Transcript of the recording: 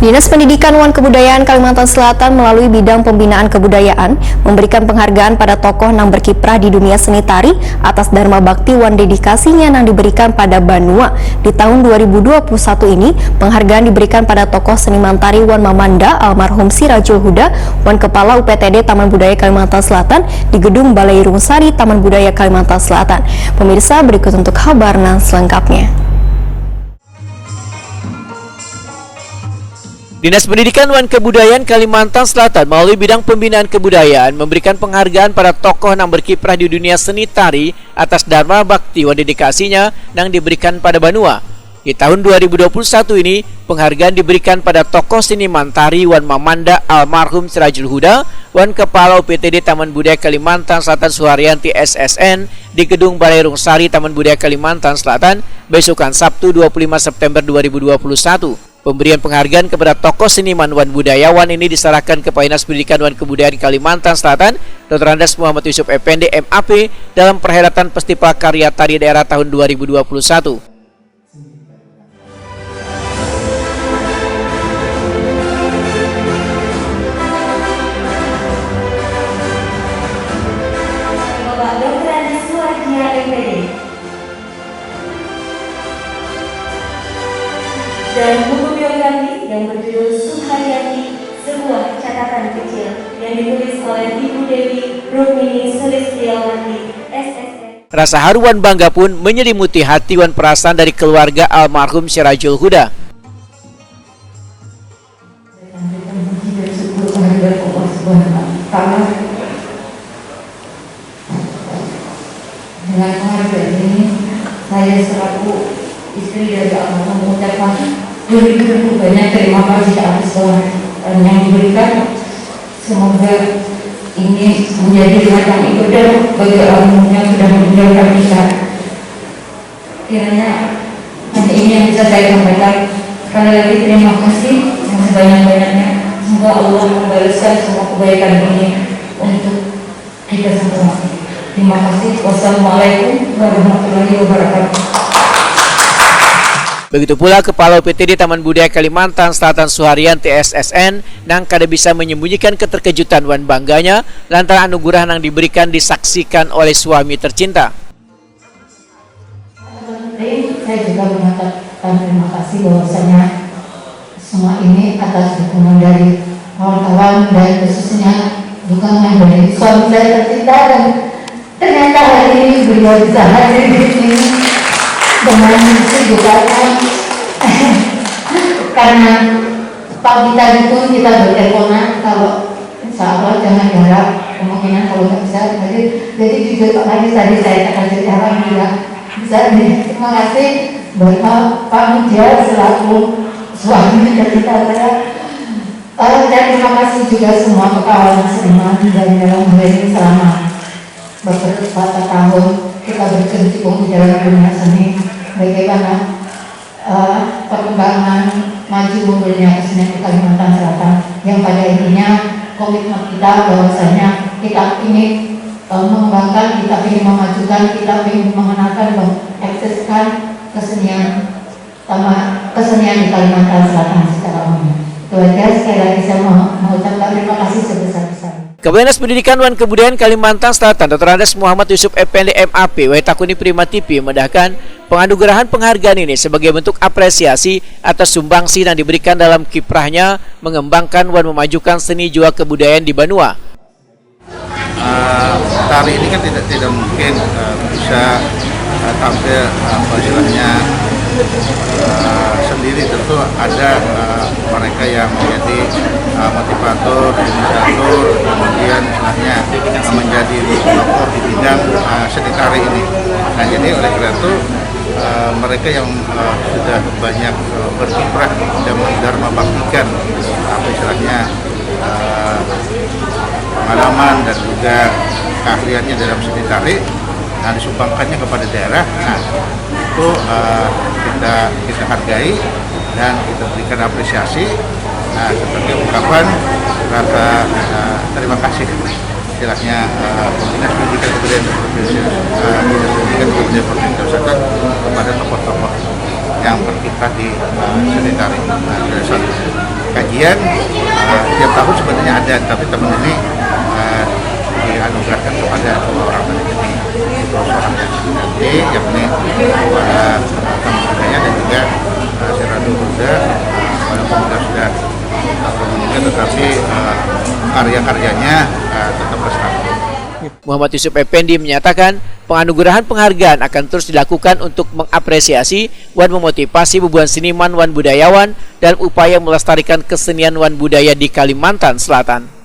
Dinas Pendidikan dan Kebudayaan Kalimantan Selatan melalui bidang pembinaan kebudayaan memberikan penghargaan pada tokoh yang berkiprah di dunia seni tari atas dharma bakti wan dedikasinya yang diberikan pada Banua. Di tahun 2021 ini, penghargaan diberikan pada tokoh seniman tari Wan Mamanda almarhum Sirajul Huda, Wan Kepala UPTD Taman Budaya Kalimantan Selatan di Gedung Balai Rungsari Taman Budaya Kalimantan Selatan. Pemirsa, berikut untuk kabarnya selengkapnya. Dinas Pendidikan dan Kebudayaan Kalimantan Selatan melalui bidang pembinaan kebudayaan memberikan penghargaan pada tokoh yang berkiprah di dunia seni tari atas dharma bakti wan dedikasinya yang diberikan pada Banua. Di tahun 2021 ini, penghargaan diberikan pada tokoh seniman tari Wan Mamanda almarhum Sirajul Huda, Wan Kepala UPTD Taman Budaya Kalimantan Selatan Suharyanti SSN di Gedung Balai Rungsari Taman Budaya Kalimantan Selatan besokan Sabtu 25 September 2021. Pemberian penghargaan kepada tokoh seniman wan budayawan ini diserahkan ke Dinas Pendidikan dan Kebudayaan Kalimantan Selatan, Dr. Andes Muhammad Yusuf Effendi MAP dalam perhelatan Festival Karya Tari Daerah tahun 2021. Dan buku biografi yang berjudul Suharyati, sebuah catatan kecil yang ditulis oleh Ibu Dewi Rukmini Sulistiawati, SSN. Rasa haru wan bangga pun menyelimuti hati wan perasaan dari keluarga almarhum Sirajul Huda. Dengan penghargaan ini, saya selaku istri dari Allah mengucapkan begitu banyak terima kasih atas Tuhan yang diberikan. Semoga ini menjadi semacam ibadah bagi orang yang sudah meninggalkan kita. Kiranya hanya ini yang bisa saya sampaikan. Sekali lagi terima kasih yang sebanyak-banyaknya. Semoga Allah membalaskan semua kebaikan ini untuk kita semua. Terima kasih. Wassalamualaikum warahmatullahi wabarakatuh. Begitu pula Kepala UPTD Taman Budaya Kalimantan Selatan Suharyanti SSN yang kada bisa menyembunyikan keterkejutan wan bangganya lantaran anugerah yang diberikan disaksikan oleh suami tercinta. Saya juga mengatakan terima kasih bahwasanya semua ini atas dukungan dari kawan-kawan dan khususnya dukungan dari suami saya tercinta, dan ternyata hari ini beliau bisa hadir di sini dengan kejutaan karena pagi tadi pun kita berteleponan kalau insya Allah jangan harap kemungkinan kalau nggak bisa hadir. Jadi jujur tadi saya akan cerita juga bisa. Terima kasih buat Pak Mudia selaku suami tercinta saya. Dan terima kasih juga semua kawan seniman dari dalam hal ini selama beberapa tahun kita berkecimpung di dalam dunia seni. Bagaimana perkembangan maju mundurnya kesenian di Kalimantan Selatan yang pada intinya komitmen kita bahwasanya kita ingin mengembangkan, kita ingin memajukan, kita ingin mengenalkan, mengekspresikan kesenian di Kalimantan Selatan secara umum. Itu aja, sekali lagi saya mengucapkan terima kasih sebesar-besarnya. Kepala Dinas Pendidikan dan Kebudayaan Kalimantan Selatan, Dr. Andes Muhammad Yusuf Effendi MAP, Waitakuni Prima TV mendahkan penganugerahan penghargaan ini sebagai bentuk apresiasi atas sumbangsi yang diberikan dalam kiprahnya mengembangkan dan memajukan seni jua kebudayaan di Banua. Tari ini kan tidak mungkin bisa tampil istilahnya sendiri. Tentu ada mereka yang menjadi motivator, inisiator, kemudian istilahnya menjadi tokoh di bidang seni tari ini. Nah, jadi oleh karena itu mereka yang sudah banyak berkiprah dan mendharma baktikan apa istilahnya pengalaman dan juga keahliannya dalam seni tari, nah disumbangkannya kepada daerah. Nah, itu kita hargai dan kita berikan apresiasi sebagai ungkapan rasa terima kasih istilahnya Dinas Pendidikan Kebudayaan Provinsi Selatan kepada tokoh-tokoh yang berkiprah di seni tari. kajian tiap tahun sebenarnya ada, tapi teman ini dianugerahkan kepada 2 orang tadi ini, 2 orang yang nanti yakni kepada tamu budaya dan juga Siratu Huda, pada pemuda sudah meninggal tetapi karya-karyanya tetap lestari. Muhammad Yusuf Effendi menyatakan penganugerahan penghargaan akan terus dilakukan untuk mengapresiasi dan memotivasi ribuan seniman dan budayawan dalam upaya melestarikan kesenian dan budaya di Kalimantan Selatan.